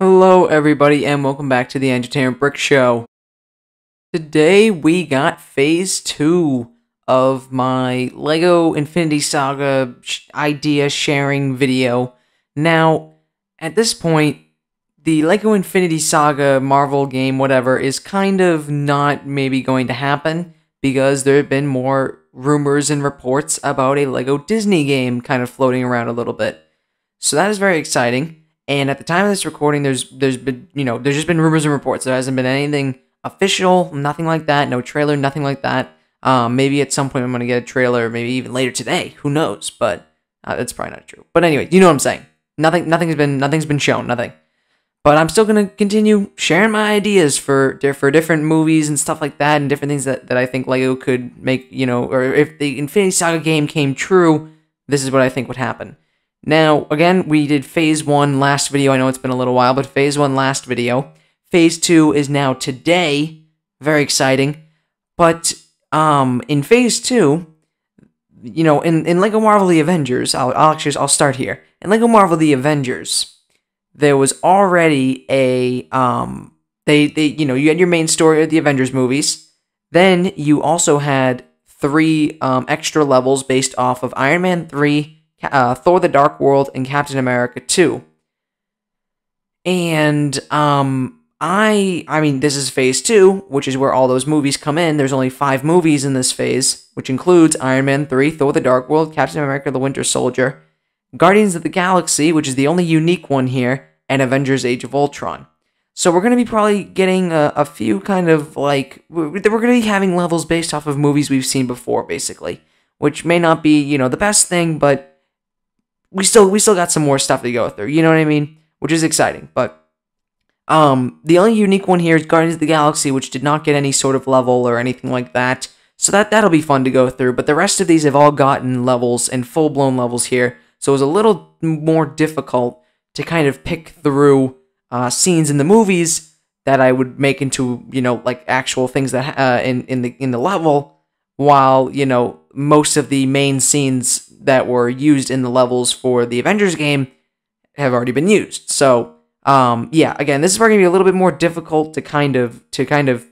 Hello everybody and welcome back to the Entertainment Brick Show. Today we got Phase 2 of my LEGO Infinity Saga idea sharing video. Now, at this point, the LEGO Infinity Saga Marvel game, whatever, is kind of not maybe going to happen because there have been more rumors and reports about a LEGO Disney game kind of floating around a little bit. So that is very exciting. And at the time of this recording, there's just been rumors and reports. There hasn't been anything official, nothing like that, no trailer, nothing like that. Maybe at some point I'm gonna get a trailer, maybe even later today. Who knows? But that's probably not true. But anyway, you know what I'm saying. Nothing's been shown. Nothing. But I'm still gonna continue sharing my ideas for different movies and stuff like that, and different things that I think LEGO could make. Or if the Infinity Saga game came true, this is what I think would happen. Now, again, we did Phase 1 last video. I know it's been a little while, but Phase 1 last video. Phase 2 is now today. Very exciting. But, in Phase 2, in LEGO Marvel The Avengers, I'll start here. In LEGO Marvel The Avengers, there was already a, you had your main story of the Avengers movies. Then you also had 3 extra levels based off of Iron Man 3, Thor the Dark World, and Captain America 2. And, I mean, this is Phase 2, which is where all those movies come in. There's only 5 movies in this phase, which includes Iron Man 3, Thor the Dark World, Captain America the Winter Soldier, Guardians of the Galaxy, which is the only unique one here, and Avengers Age of Ultron. So we're going to be probably getting a few kind of, like, we're going to be having levels based off of movies we've seen before, basically. Which may not be, the best thing, but we still got some more stuff to go through, you know what I mean? Which is exciting, but the only unique one here is Guardians of the Galaxy, which did not get any sort of level or anything like that. So that'll be fun to go through, but the rest of these have all gotten levels and full-blown levels here. So it was a little more difficult to kind of pick through scenes in the movies that I would make into, like actual things that in the level, while, most of the main scenes that were used in the levels for the Avengers game have already been used. So, yeah, again, this is where going to be a little bit more difficult to kind of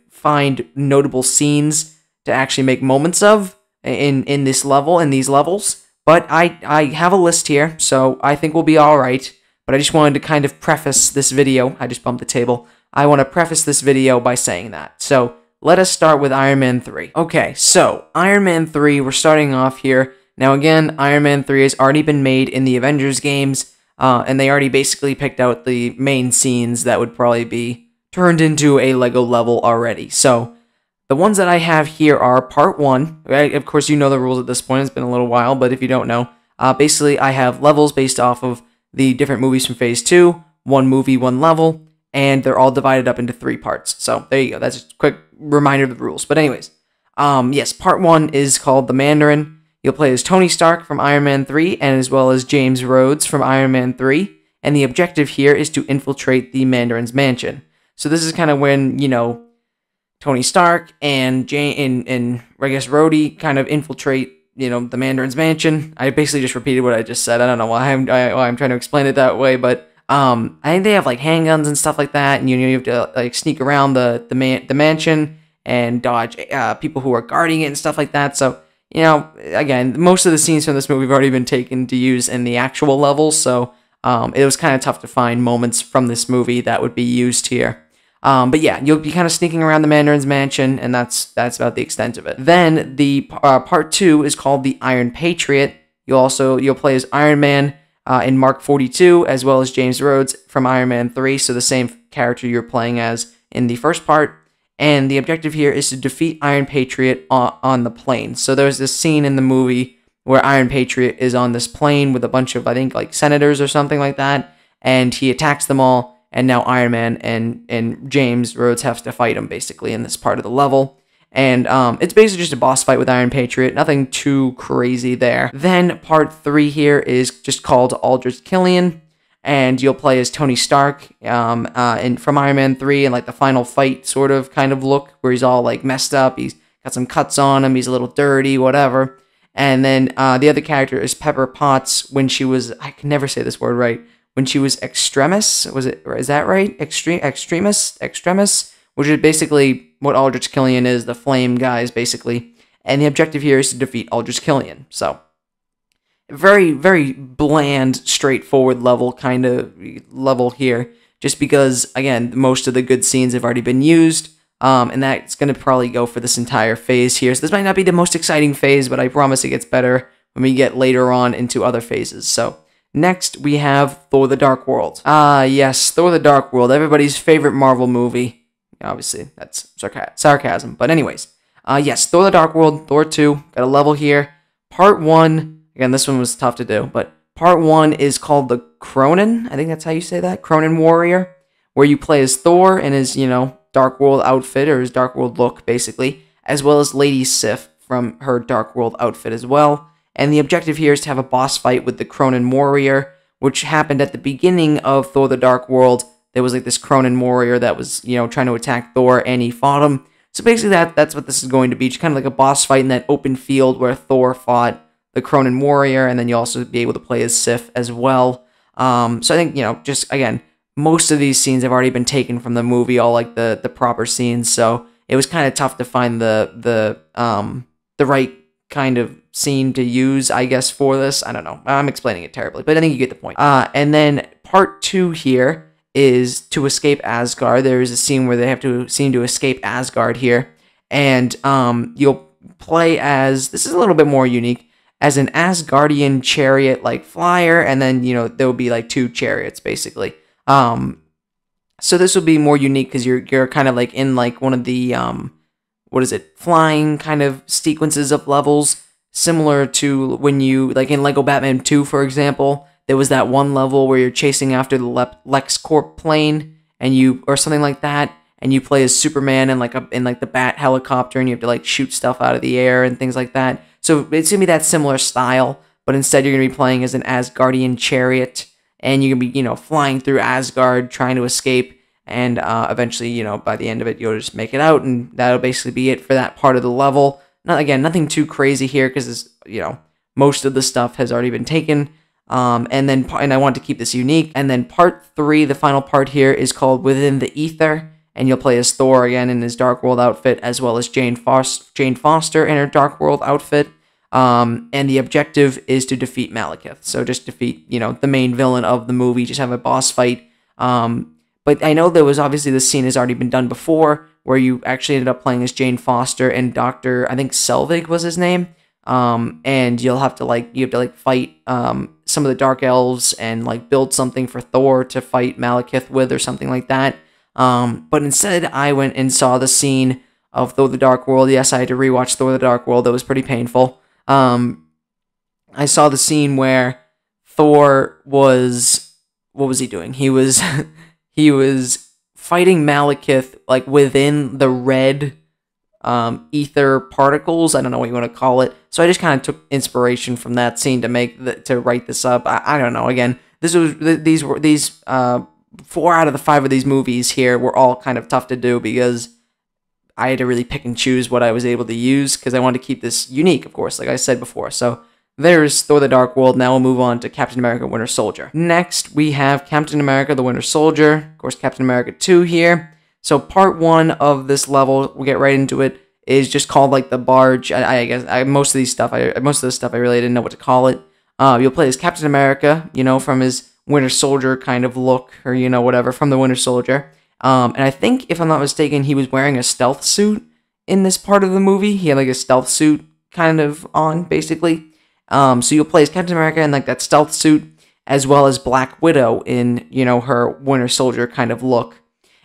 find notable scenes to actually make moments of in this level, in these levels. But I have a list here, so I think we'll be all right. But I just wanted to kind of preface this video. I just bumped the table. I want to preface this video by saying that. So let us start with Iron Man 3. Okay, so Iron Man 3, we're starting off here. Now again, Iron Man 3 has already been made in the Avengers games, and they already basically picked out the main scenes that would probably be turned into a LEGO level already. So the ones that I have here are Part 1. Right? Of course, you know the rules at this point. It's been a little while, but if you don't know, basically I have levels based off of the different movies from Phase 2, 1 movie, 1 level, and they're all divided up into 3 parts. So there you go. That's a quick reminder of the rules. But anyways, yes, Part 1 is called The Mandarin. You'll play as Tony Stark from Iron Man 3, and as well as James Rhodes from Iron Man 3. And the objective here is to infiltrate the Mandarin's mansion. So this is kind of when, Tony Stark and I guess Rhodey kind of infiltrate, the Mandarin's mansion. I basically just repeated what I just said. I don't know why I'm trying to explain it that way, but I think they have like handguns and stuff like that, and you have to like sneak around the mansion and dodge people who are guarding it and stuff like that. So again, most of the scenes from this movie have already been taken to use in the actual levels, so it was kind of tough to find moments from this movie that would be used here. But yeah, you'll be kind of sneaking around the Mandarin's mansion, and that's about the extent of it. Then the Part 2 is called the Iron Patriot. You'll play as Iron Man in Mark 42, as well as James Rhodes from Iron Man 3, so the same character you're playing as in the first part. And the objective here is to defeat Iron Patriot on the plane. So there's this scene in the movie where Iron Patriot is on this plane with a bunch of, I think, like senators or something like that, and he attacks them all, and now Iron Man and James Rhodes have to fight him, basically, in this part of the level. And it's basically just a boss fight with Iron Patriot, nothing too crazy there. Then Part 3 here is just called Aldrich Killian, and you'll play as Tony Stark from Iron Man 3 and like the final fight sort of kind of look where he's all like messed up, he's got some cuts on him, he's a little dirty, whatever. And then the other character is Pepper Potts when she was, I can never say this word right, when she was Extremis. Is that right? Extremis, which is basically what Aldrich Killian is, the flame guys, basically. And the objective here is to defeat Aldrich Killian. So, very, very bland, straightforward level here. Just because, again, most of the good scenes have already been used. And that's going to probably go for this entire phase here. So this might not be the most exciting phase, but I promise it gets better when we get later on into other phases. So, next we have Thor the Dark World. Yes, Thor the Dark World, everybody's favorite Marvel movie. Obviously, that's sarcasm. But anyways, yes, Thor the Dark World, Thor 2, got a level here. Part 1, again, this one was tough to do, but Part 1 is called the Cronin. I think that's how you say that, Cronin Warrior, where you play as Thor in his, Dark World outfit, or his Dark World look, basically, as well as Lady Sif from her Dark World outfit as well. And the objective here is to have a boss fight with the Cronin Warrior, which happened at the beginning of Thor the Dark World. There was like this Cronin Warrior that was, trying to attack Thor, and he fought him. So basically that's what this is going to be. Just kind of like a boss fight in that open field where Thor fought the Cronin Warrior, and then you'll also be able to play as Sif as well. So I think, just, again, most of these scenes have already been taken from the movie, all like the proper scenes, so it was kind of tough to find the right kind of scene to use, I guess, for this. I don't know. I'm explaining it terribly, but I think you get the point. And then part 2 here is to escape Asgard. There is a scene where they have to seem to escape Asgard here, and you'll play as, this is a little bit more unique, as an Asgardian chariot like flyer, and then there will be like 2 chariots basically. So this will be more unique because you're kind of like in like one of the flying kind of sequences of levels, similar to when you, like in Lego Batman 2, for example, there was that one level where you're chasing after the LexCorp plane, and or something like that, and you play as Superman in like the Bat helicopter, and you have to like shoot stuff out of the air and things like that. So it's gonna be that similar style, but instead you're gonna be playing as an Asgardian chariot, and you're gonna be flying through Asgard trying to escape. And eventually, by the end of it, you'll just make it out, and that'll basically be it for that part of the level. Nothing too crazy here, because most of the stuff has already been taken. And I want to keep this unique. And then part 3, the final part here, is called Within the Ether, and you'll play as Thor again in his Dark World outfit, as well as Jane Foster in her Dark World outfit. And the objective is to defeat Malekith. So just defeat, the main villain of the movie. Just have a boss fight. But I know there was obviously this scene has already been done before, where you actually ended up playing as Jane Foster and Dr. I think Selvig was his name. And you have to fight some of the Dark Elves and build something for Thor to fight Malekith with, or something like that. But instead I went and saw the scene of Thor the Dark World. Yes, I had to rewatch Thor the Dark World. That was pretty painful. I saw the scene where Thor was, what was he doing? He was he was fighting Malekith within the red ether particles. I don't know what you want to call it. So I just kind of took inspiration from that scene to write this up. I don't know. Again, these 4 out of the 5 of these movies here were all kind of tough to do, because I had to really pick and choose what I was able to use, because I wanted to keep this unique, of course, like I said before. So there's Thor the Dark World. Now we'll move on to Captain America Winter Soldier. Next, we have Captain America the Winter Soldier. Of course, Captain America 2 here. So part 1 of this level, we'll get right into it, is just called the barge. I guess most of the stuff I really didn't know what to call it. You'll play as Captain America, from his Winter Soldier kind of look, or whatever, from the Winter Soldier. And I think, if I'm not mistaken, he was wearing a stealth suit in this part of the movie. He had a stealth suit kind of on, basically. So you'll play as Captain America in that stealth suit, as well as Black Widow in, her Winter Soldier kind of look.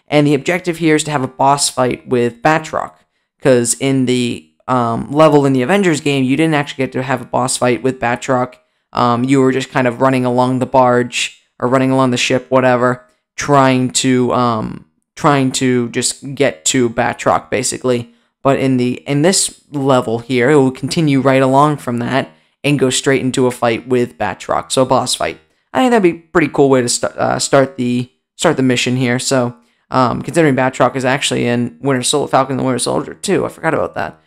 And the objective here is to have a boss fight with Batroc, because in the level in the Avengers game, you didn't actually get to have a boss fight with Batroc. You were just kind of running along the barge, or running along the ship, whatever, trying to just get to Batroc, basically. But in this level here, it will continue right along from that and go straight into a fight with Batroc, so a boss fight. I think that'd be a pretty cool way to start the mission here. So, considering Batroc is actually in Falcon and the Winter Soldier too, I forgot about that.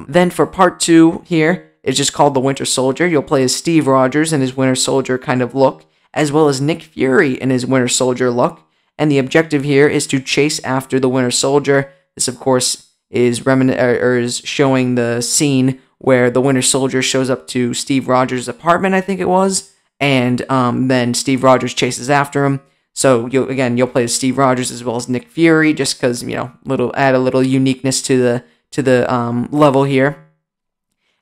Then for part 2 here, it's just called the Winter Soldier. You'll play as Steve Rogers in his Winter Soldier kind of look, as well as Nick Fury in his Winter Soldier look. And the objective here is to chase after the Winter Soldier. This, of course, is is showing the scene where the Winter Soldier shows up to Steve Rogers' apartment, I think it was, and then Steve Rogers chases after him. So you'll play as Steve Rogers as well as Nick Fury, just because add a little uniqueness to the level here,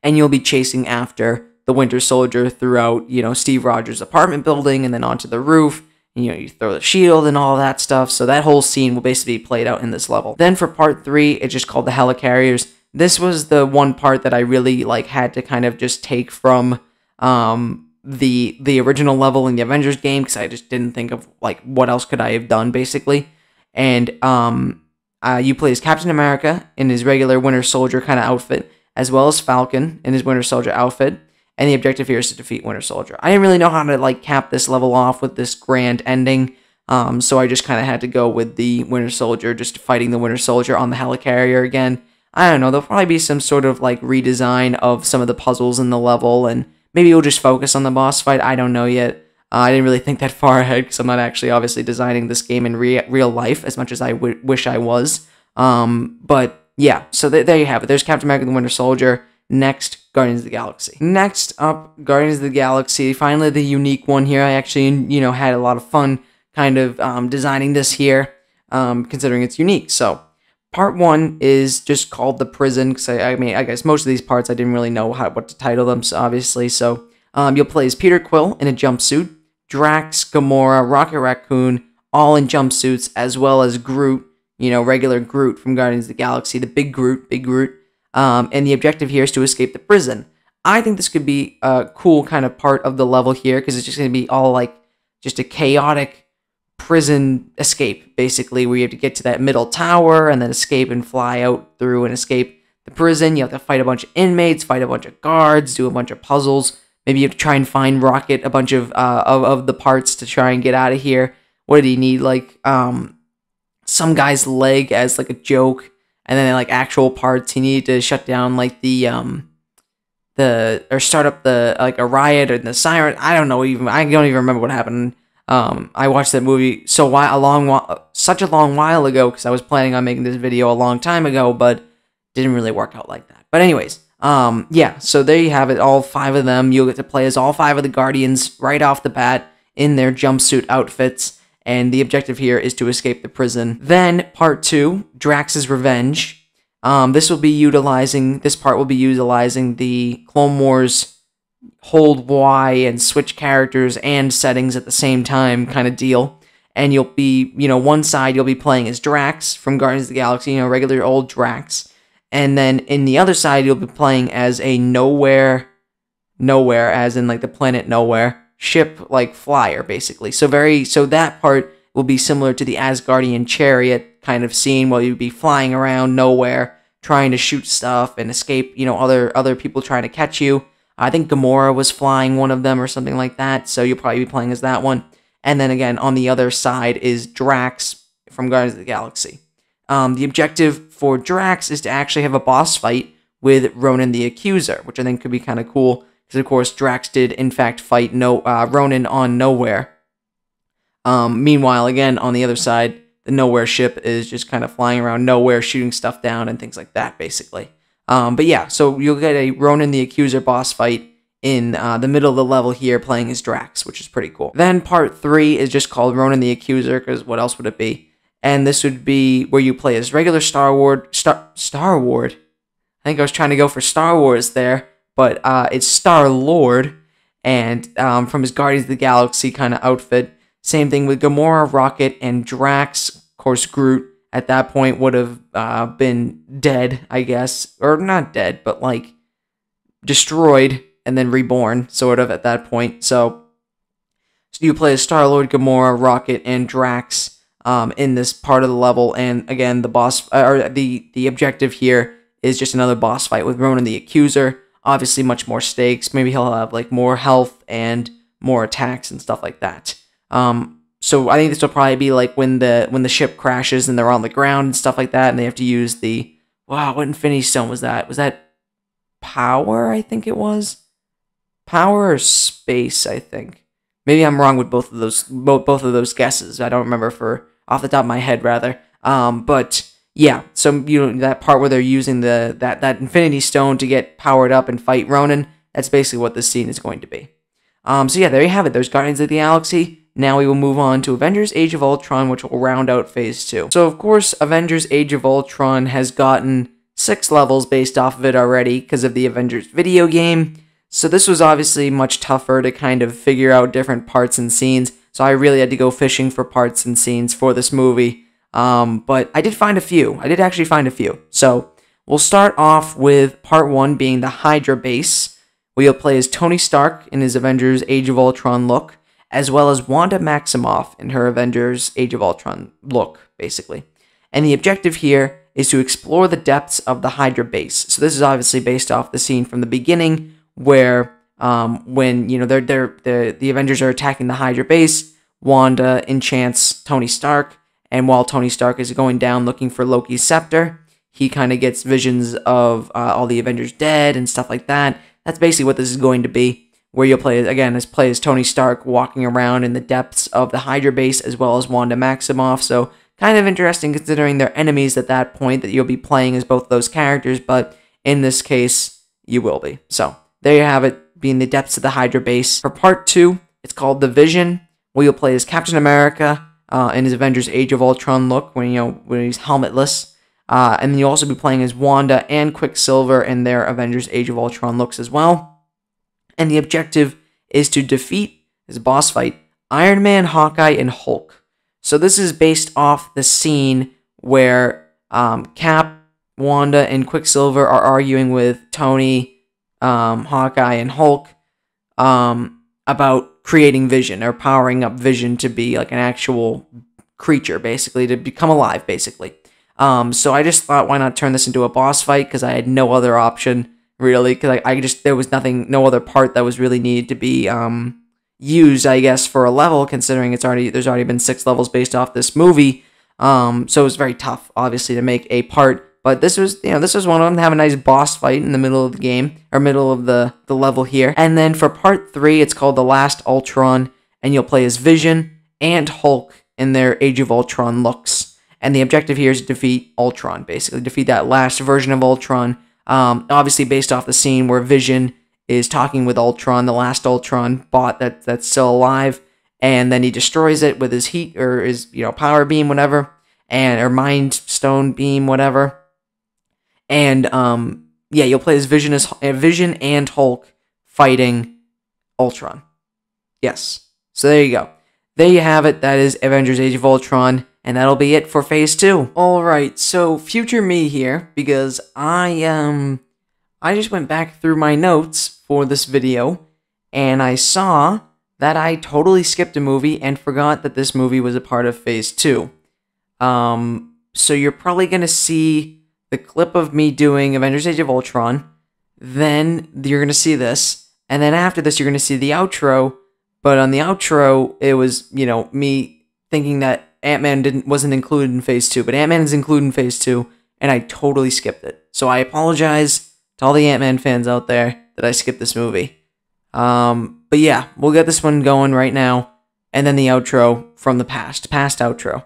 and you'll be chasing after the Winter Soldier throughout Steve Rogers' apartment building and then onto the roof. And, you throw the shield and all that stuff. So that whole scene will basically be played out in this level. Then for part 3, it's just called the Helicarriers. This was the one part that I really had to kind of just take from the original level in the Avengers game, because I just didn't think of what else could I have done basically. And you play as Captain America in his regular Winter Soldier kind of outfit, as well as Falcon in his Winter Soldier outfit. And the objective here is to defeat Winter Soldier. I didn't really know how to cap this level off with this grand ending, so I just kind of had to go with the Winter Soldier, just fighting the Winter Soldier on the Helicarrier again. I don't know, there'll probably be some sort of redesign of some of the puzzles in the level, and maybe we'll just focus on the boss fight. I don't know yet. I didn't really think that far ahead, because I'm not actually obviously designing this game in real life as much as I wish I was. But yeah, so there you have it. There's Captain America and the Winter Soldier. Next, Guardians of the Galaxy. Next up, Guardians of the Galaxy. Finally, the unique one here. I actually, had a lot of fun kind of designing this here, considering it's unique. So, part 1 is just called The Prison, because I guess most of these parts I didn't really know what to title them, so obviously. So, you'll play as Peter Quill in a jumpsuit, Drax, Gamora, Rocket Raccoon, all in jumpsuits, as well as Groot, regular Groot from Guardians of the Galaxy, the Big Groot. And the objective here is to escape the prison. I think this could be a cool kind of part of the level here, because it's just going to be all just a chaotic prison escape, basically, where you have to get to that middle tower and then escape and fly out through and escape the prison. You have to fight a bunch of inmates, fight a bunch of guards, do a bunch of puzzles. Maybe you have to try and find Rocket a bunch of the parts to try and get out of here. What did he need? Some guy's leg as a joke. And then actual parts, he needed to shut down or start up a riot or the siren. I don't even remember what happened. I watched that movie such a long while ago, because I was planning on making this video a long time ago, but didn't really work out like that. But anyways, yeah. So there you have it. All 5 of them. You'll get to play as all 5 of the Guardians right off the bat in their jumpsuit outfits. And the objective here is to escape the prison. Then, part 2, Drax's Revenge. This part will be utilizing the Clone Wars hold Y and switch characters and settings at the same time kind of deal. And you'll be, one side you'll be playing as Drax from Guardians of the Galaxy, regular old Drax. And then in the other side, you'll be playing as a nowhere, as in the planet Nowhere, ship flyer, basically. So that part will be similar to the Asgardian chariot kind of scene, where you'll be flying around nowhere trying to shoot stuff and escape other people trying to catch you. I think Gamora was flying one of them or something like that, so you'll probably be playing as that one. And then again, on the other side is Drax from Guardians of the Galaxy. The objective for Drax is to actually have a boss fight with Ronan the Accuser, which I think could be kind of cool. Because, of course, Drax did, in fact, fight Ronan on Nowhere. Meanwhile, again, on the other side, the Nowhere ship is just kind of flying around Nowhere, shooting stuff down and things like that, basically. But yeah, so you'll get a Ronan the Accuser boss fight in the middle of the level here, playing as Drax, which is pretty cool. Then part 3 is just called Ronan the Accuser, because what else would it be? And this would be where you play as regular Star-Lord. I think I was trying to go for Star Wars there. But it's Star-Lord, and from his Guardians of the Galaxy kind of outfit. Same thing with Gamora, Rocket, and Drax. Of course, Groot at that point would have been dead, I guess. Or not dead, but destroyed and then reborn, sort of, at that point. So you play as Star-Lord, Gamora, Rocket, and Drax in this part of the level. And again, the objective here is just another boss fight with Ronan the Accuser. Obviously, much more stakes. Maybe he'll have more health and more attacks and stuff like that. So I think this will probably be when the ship crashes and they're on the ground and stuff like that, and they have to use what Infinity Stone was that? Was that power? I think it was power or space. I think Maybe I'm wrong with both of those guesses. I don't remember for off the top of my head, rather. But yeah, so that part where they're using that Infinity Stone to get powered up and fight Ronan. That's basically what this scene is going to be. So yeah, there you have it. There's Guardians of the Galaxy. Now we will move on to Avengers Age of Ultron, which will round out Phase 2. So of course, Avengers Age of Ultron has gotten 6 levels based off of it already because of the Avengers video game. So this was obviously much tougher to kind of figure out different parts and scenes. So I really had to go fishing for parts and scenes for this movie. But I did find a few. I did actually find a few. So we'll start off with part 1 being the Hydra base, where you'll play as Tony Stark in his Avengers Age of Ultron look, as well as Wanda Maximoff in her Avengers Age of Ultron look, basically. And the objective here is to explore the depths of the Hydra base. So this is obviously based off the scene from the beginning, where when the Avengers are attacking the Hydra base, Wanda enchants Tony Stark, and while Tony Stark is going down looking for Loki's scepter, he kind of gets visions of all the Avengers dead and stuff like that. That's basically what this is going to be, where you'll play as Tony Stark walking around in the depths of the Hydra base, as well as Wanda Maximoff. So kind of interesting considering they're enemies at that point that you'll be playing as both those characters, but in this case, you will be. So there you have it, being the depths of the Hydra base. For part 2, it's called The Vision, where you'll play as Captain America in his Avengers Age of Ultron look, when he's helmetless. And then you'll also be playing as Wanda and Quicksilver in their Avengers Age of Ultron looks as well. And the objective is to defeat, as a boss fight, Iron Man, Hawkeye, and Hulk. So this is based off the scene where Cap, Wanda, and Quicksilver are arguing with Tony, Hawkeye, and Hulk about creating Vision, or powering up Vision to be like an actual creature, basically, to become alive, basically. So I just thought, why not turn this into a boss fight, because I had no other option, really, because there was no other part that was really needed to be used, I guess, for a level, considering there's already been 6 levels based off this movie. So it was very tough, obviously, to make a part. But this was one of them, to have a nice boss fight in the middle of the game, or middle of the level here. And then for part 3, it's called The Last Ultron, and you'll play as Vision and Hulk in their Age of Ultron looks. And the objective here is to defeat Ultron, basically, defeat that last version of Ultron. Obviously based off the scene where Vision is talking with Ultron, the last Ultron bot that's still alive, and then he destroys it with his heat, or his power beam, whatever, or mind stone beam, whatever. And yeah, you'll play as Vision and Hulk fighting Ultron. Yes. So there you go. There you have it. That is Avengers Age of Ultron, and that'll be it for Phase 2. Alright, so future me here, because I just went back through my notes for this video, and I saw that I totally skipped a movie and forgot that this movie was a part of Phase 2. So you're probably going to see the clip of me doing Avengers Age of Ultron, then you're going to see this, and then after this you're going to see the outro, but on the outro, it was, me thinking that Ant-Man wasn't included in Phase 2, but Ant-Man is included in Phase 2, and I totally skipped it. So I apologize to all the Ant-Man fans out there that I skipped this movie. But yeah, we'll get this one going right now, and then the outro from the past outro.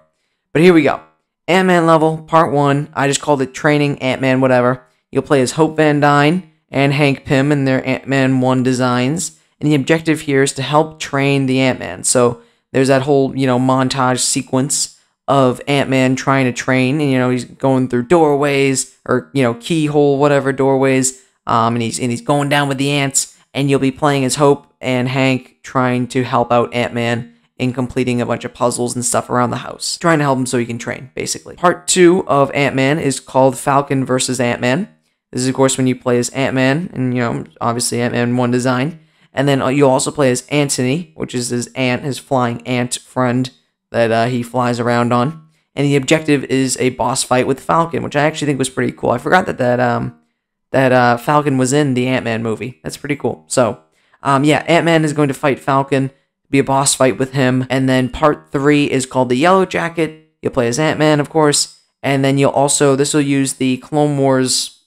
But here we go. Ant-Man level, part 1. I just called it Training Ant-Man whatever. You'll play as Hope Van Dyne and Hank Pym in their Ant-Man 1 designs. And the objective here is to help train the Ant-Man. So there's that whole, montage sequence of Ant-Man trying to train. And, he's going through doorways or, keyhole, whatever, doorways. And he's going down with the ants. And you'll be playing as Hope and Hank trying to help out Ant-Man in completing a bunch of puzzles and stuff around the house. Trying to help him so he can train, basically. Part 2 of Ant-Man is called Falcon vs. Ant-Man. This is, of course, when you play as Ant-Man, and, obviously Ant-Man 1 design. And then you'll also play as Anthony, which is his flying ant friend that he flies around on. And the objective is a boss fight with Falcon, which I actually think was pretty cool. I forgot that Falcon was in the Ant-Man movie. That's pretty cool. So, yeah, Ant-Man is going to fight Falcon, be a boss fight with him. And then part 3 is called The Yellow Jacket. You'll play as Ant-Man, of course. And then this will use the Clone Wars,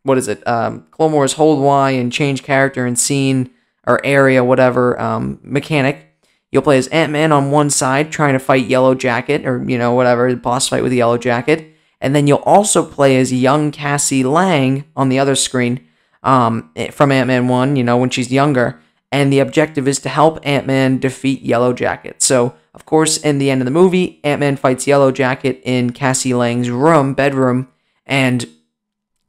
Clone Wars Hold Y and change character and scene, or area, whatever, mechanic. You'll play as Ant-Man on one side, trying to fight Yellow Jacket, or, whatever, the boss fight with Yellow Jacket. And then you'll also play as young Cassie Lang on the other screen, from Ant-Man 1, when she's younger. And the objective is to help Ant-Man defeat Yellow Jacket. So, of course, in the end of the movie, Ant-Man fights Yellow Jacket in Cassie Lang's bedroom, and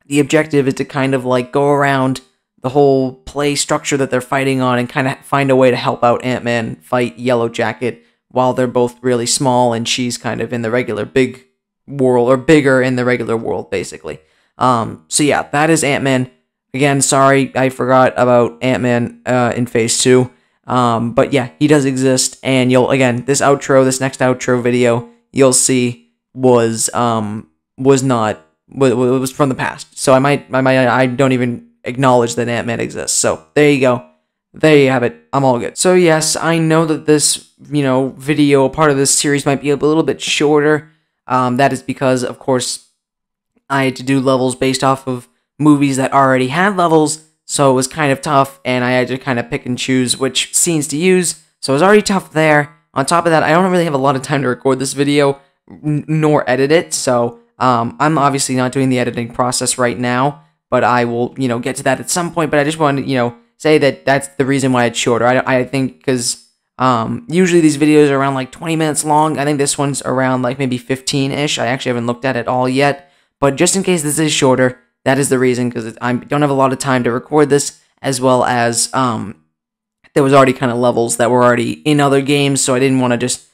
the objective is to kind of like go around the whole play structure that they're fighting on and kind of find a way to help out Ant-Man fight Yellow Jacket while they're both really small and she's kind of in the regular big world, or bigger in the regular world, basically. So yeah, that is Ant-Man. Again, sorry, I forgot about Ant-Man in Phase 2. But yeah, he does exist, and this next outro video, you'll see was from the past. So I don't even acknowledge that Ant-Man exists. So there you go. There you have it. I'm all good. So yes, I know that this, video, part of this series might be a little bit shorter. That is because, of course, I had to do levels based off of movies that already had levels, so it was kind of tough, and I had to kind of pick and choose which scenes to use, so it was already tough there. On top of that, I don't really have a lot of time to record this video, nor edit it, so I'm obviously not doing the editing process right now, but I will, get to that at some point, but I just wanted to, say that that's the reason why it's shorter. I think because usually these videos are around like 20 minutes long. I think this one's around like maybe 15-ish. I actually haven't looked at it all yet, but just in case this is shorter, that is the reason, because I don't have a lot of time to record this, as well as there was already kind of levels that were already in other games, so I didn't want to just,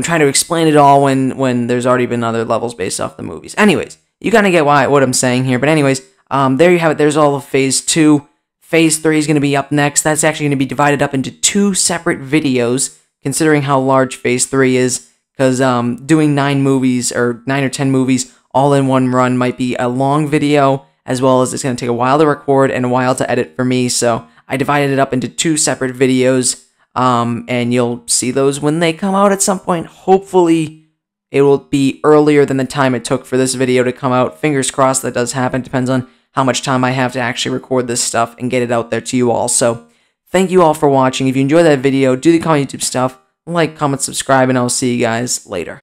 try to explain it all when there's already been other levels based off the movies. Anyways, you kind of get what I'm saying here, but anyways, there you have it. There's all of Phase 2. Phase 3 is going to be up next. That's actually going to be divided up into 2 separate videos, considering how large Phase 3 is, because doing 9 or 10 movies all in one run might be a long video, as well as it's going to take a while to record and a while to edit for me, so I divided it up into 2 separate videos, and you'll see those when they come out at some point. Hopefully, it will be earlier than the time it took for this video to come out. Fingers crossed that does happen. Depends on how much time I have to actually record this stuff and get it out there to you all. So, thank you all for watching. If you enjoyed that video, do the common YouTube stuff, like, comment, subscribe, and I'll see you guys later.